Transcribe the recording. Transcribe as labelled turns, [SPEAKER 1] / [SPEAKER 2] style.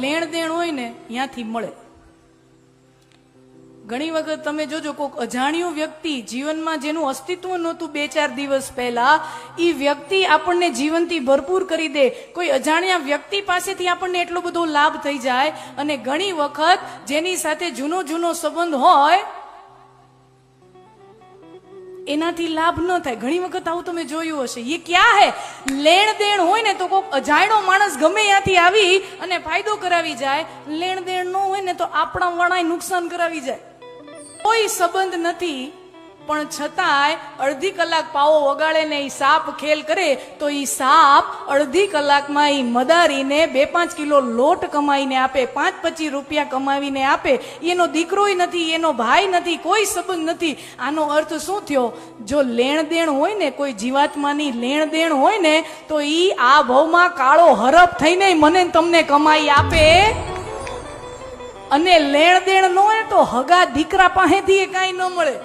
[SPEAKER 1] લેણ દેણ હોય ને ત્યાંથી મળે. ઘણી વખત તમે જોજો કોઈક અજાણ્યું વ્યક્તિ જીવનમાં જેનું અસ્તિત્વ નહોતું 2-4 દિવસ પહેલા, એ વ્યક્તિ આપણને જીવનથી ભરપૂર કરી દે. કોઈ અજાણ્યા વ્યક્તિ પાસેથી આપણને એટલો બધો લાભ થઈ જાય. અને ઘણી વખત જેની સાથે જૂનો સંબંધ હોય એનાથી લાભ ન થાય. ઘણી વખત આવું તમે જોયું હશે. એ ક્યાં હે? લેણ દેણ હોય ને તો કોઈક અજાણ્યો માણસ ગમે ત્યાંથી આવી અને ફાયદો કરાવી જાય. લેણ દેણ ન હોય ને તો આપણા વણાય નુકસાન કરાવી જાય. કોઈ સંબંધ નથી પણ છતાંય અડધી કલાક પાવો વગાડે ને એ સાપ ખેલ કરે તો એ સાપ અડધી કલાકમાં એ મદારીને 2-5 કિલો લોટ કમાઈને આપે, 5-25 રૂપિયા કમાવીને આપે. એનો દીકરોય નથી, એનો ભાઈ નથી, કોઈ સંબંધ નથી. આનો અર્થ શું થયો? જો લેણ દેણ હોય ને, કોઈ જીવાત્માની લેણ દેણ હોય ને, તો એ આ ભવમાં કાળો હરફ થઈને મને તમને કમાઈ આપે. અને લેણ દેણ ન હોય તો હગા દીકરા પાસેથી એ કાંઈ ન મળે.